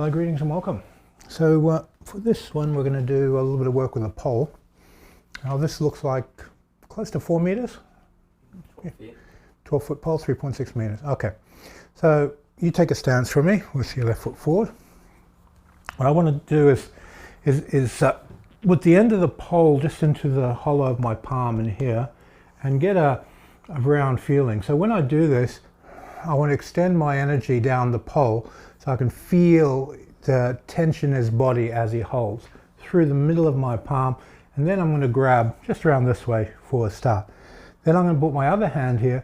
Hello, greetings and welcome. So for this one we're going to do a little bit of work with a pole. Now this looks like close to 4 meters. 12 foot pole, 3.6 meters. Okay, so you take a stance from me with your left foot forward. What I want to do is with the end of the pole just into the hollow of my palm in here and get a round feeling. So when I do this, I want to extend my energy down the pole so I can feel the tension in his body as he holds through the middle of my palm, and then I'm going to grab just around this way for a start. Then I'm going to put my other hand here,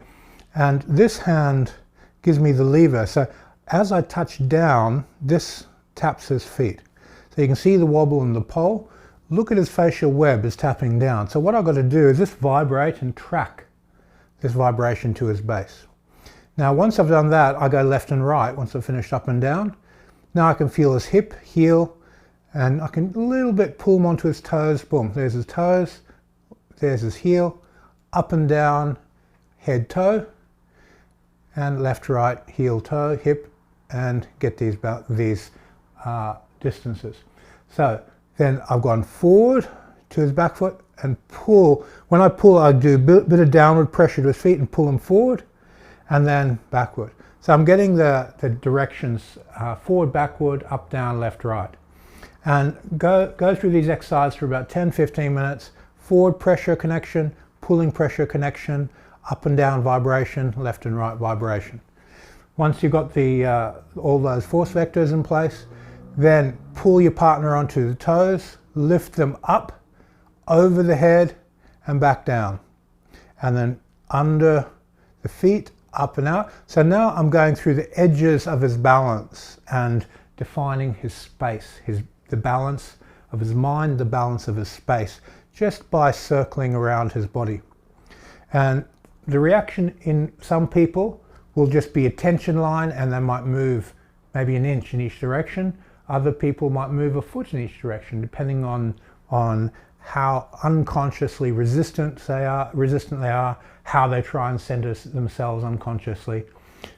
and this hand gives me the lever. So as I touch down, this taps his feet. So you can see the wobble in the pole. Look at his facial web is tapping down. So what I've got to do is just vibrate and track this vibration to his base. Now once I've done that, I go left and right once I've finished up and down. Now I can feel his hip, heel, and I can a little bit pull him onto his toes. Boom, there's his toes, there's his heel, up and down, head, toe, and left, right, heel, toe, hip, and get these distances. So then I've gone forward to his back foot and pull. When I pull, I do a bit of downward pressure to his feet and pull him forward, and then backward. So I'm getting the directions forward, backward, up, down, left, right. And go through these exercises for about 10-15 minutes. Forward pressure connection, pulling pressure connection, up and down vibration, left and right vibration. Once you've got all those force vectors in place, then pull your partner onto the toes, lift them up, over the head and back down. And then under the feet, up and out. So now I'm going through the edges of his balance and defining his space, the balance of his mind, the balance of his space, just by circling around his body. And the reaction in some people will just be a tension line, and they might move maybe an inch in each direction. Other people might move a foot in each direction, depending on how unconsciously resistant they are, how they try and center themselves unconsciously.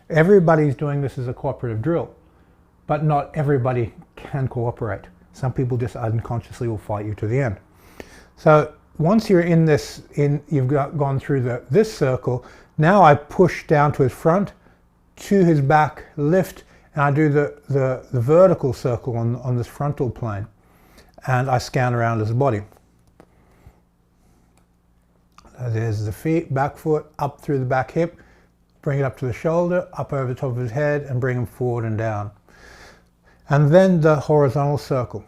Everybody's doing this as a cooperative drill, but not everybody can cooperate. Some people just unconsciously will fight you to the end. So once you're you've gone through this circle, now I push down to his front, to his back, lift, and I do the vertical circle on this frontal plane, and I scan around his body. There's the feet, back foot, up through the back hip, bring it up to the shoulder, up over the top of his head, and bring him forward and down. And then the horizontal circle.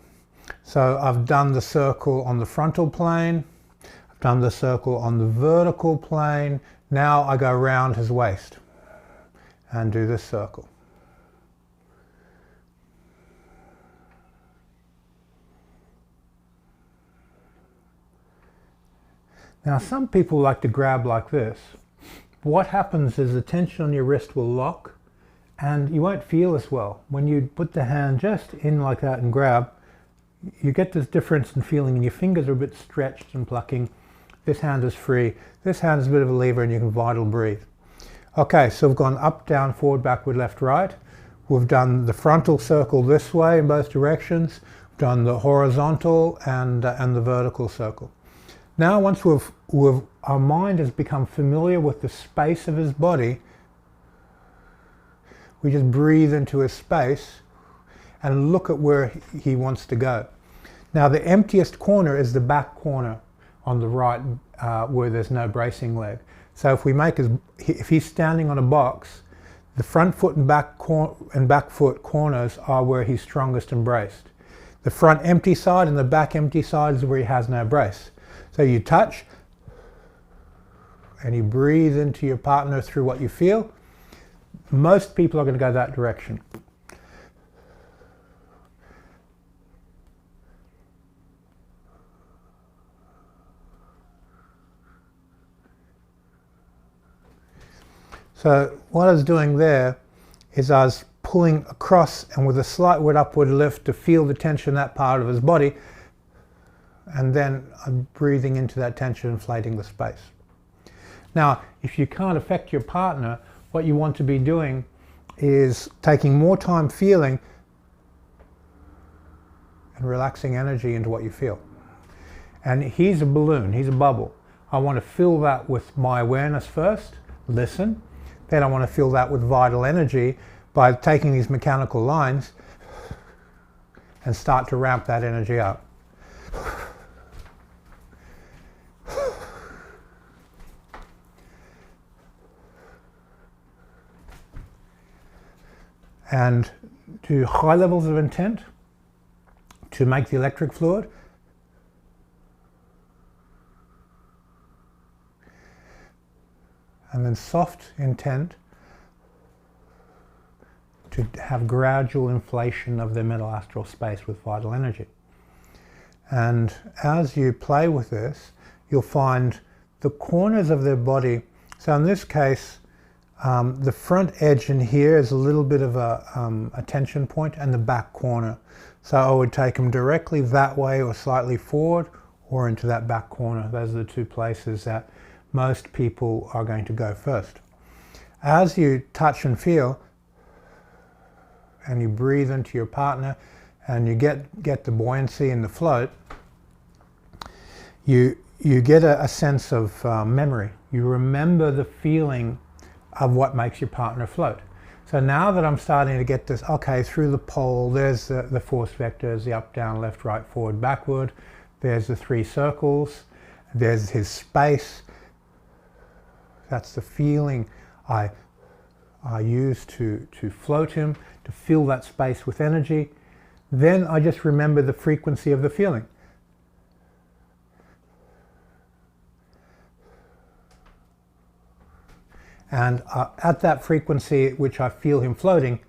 So I've done the circle on the frontal plane, I've done the circle on the vertical plane. Now I go around his waist and do this circle. Now some people like to grab like this. What happens is the tension on your wrist will lock and you won't feel as well. When you put the hand just in like that and grab, you get this difference in feeling, and your fingers are a bit stretched and plucking. This hand is free. This hand is a bit of a lever, and you can vital breathe. Okay, so we've gone up, down, forward, backward, left, right. We've done the frontal circle this way in both directions. We've done the horizontal and the vertical circle. Now once our mind has become familiar with the space of his body, we just breathe into his space and look at where he wants to go. Now the emptiest corner is the back corner on the right, where there's no bracing leg. So if he's standing on a box, the front foot and back foot corners are where he's strongest and braced. The front empty side and the back empty side is where he has no brace. So you touch and you breathe into your partner through what you feel. Most people are going to go that direction. So what I was doing there is I was pulling across and with a slight upward lift to feel the tension in that part of his body, and then I'm breathing into that tension, inflating the space. Now, if you can't affect your partner, what you want to be doing is taking more time feeling and relaxing energy into what you feel. And he's a balloon, he's a bubble. I want to fill that with my awareness first, listen. Then I want to fill that with vital energy by taking these mechanical lines and start to ramp that energy up. And to high levels of intent to make the electric fluid. And then soft intent to have gradual inflation of the mental astral space with vital energy. And as you play with this, you'll find the corners of their body. So in this case, the front edge in here is a little bit of a tension point, and the back corner. So I would take them directly that way or slightly forward or into that back corner. Those are the two places that most people are going to go first. As you touch and feel, and you breathe into your partner, and you get the buoyancy and the float, you get a sense of memory. You remember the feeling of what makes your partner float. So now that I'm starting to get this, okay, through the pole, there's the force vectors, the up, down, left, right, forward, backward. There's the 3 circles. There's his space. That's the feeling I use to float him, to fill that space with energy. Then I just remember the frequency of the feeling. And at that frequency at which I feel him floating,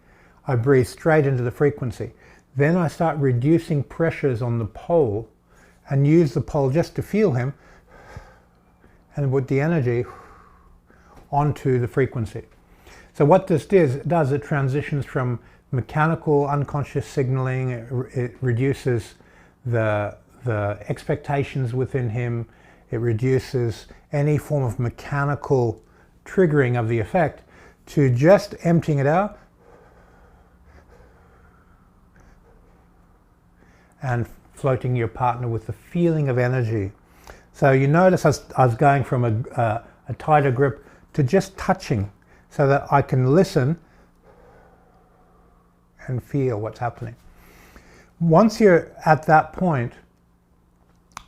I breathe straight into the frequency. Then I start reducing pressures on the pole and use the pole just to feel him, and with the energy onto the frequency. So what this does, it transitions from mechanical unconscious signaling, it reduces the expectations within him, it reduces any form of mechanical triggering of the effect, to just emptying it out and floating your partner with the feeling of energy. So you notice I was going from a tighter grip to just touching, so that I can listen and feel what's happening. Once you're at that point,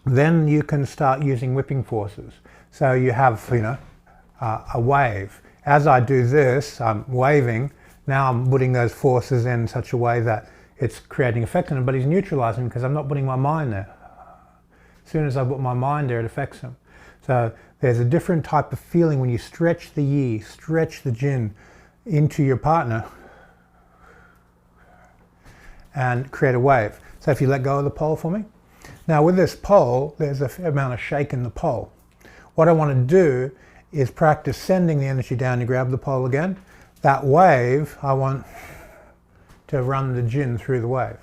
then you can start using whipping forces. So you have, a wave. As I do this, I'm waving. Now I'm putting those forces in such a way that it's creating effect on him, but he's neutralizing because I'm not putting my mind there. As soon as I put my mind there, it affects him. So there's a different type of feeling when you stretch the yi, stretch the jin into your partner and create a wave. So if you let go of the pole for me. Now with this pole, there's a fair amount of shake in the pole. What I want to do is practice sending the energy down. You grab the pole again. That wave, I want to run the jin through the wave.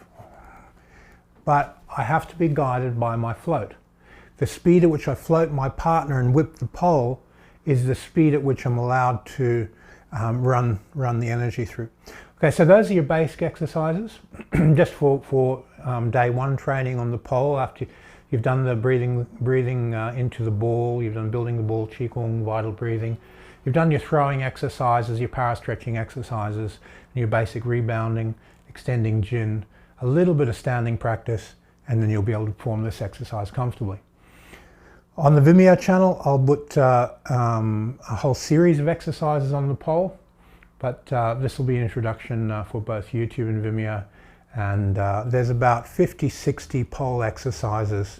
But I have to be guided by my float. The speed at which I float my partner and whip the pole is the speed at which I'm allowed to run the energy through. Okay, so those are your basic exercises, just for day 1 training on the pole. After you've done the breathing into the ball, you've done building the ball, qigong, vital breathing. You've done your throwing exercises, your para stretching exercises, and your basic rebounding, extending jin, a little bit of standing practice, and then you'll be able to perform this exercise comfortably. On the Vimeo channel, I'll put a whole series of exercises on the pole, but this will be an introduction for both YouTube and Vimeo. And there's about 50-60 pole exercises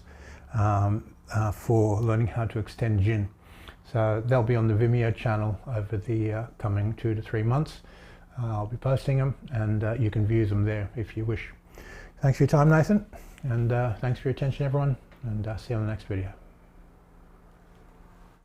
for learning how to extend jin. So they'll be on the Vimeo channel over the coming 2 to 3 months. I'll be posting them, and you can view them there if you wish. Thanks for your time, Nathan, and thanks for your attention, everyone, and see you on the next video.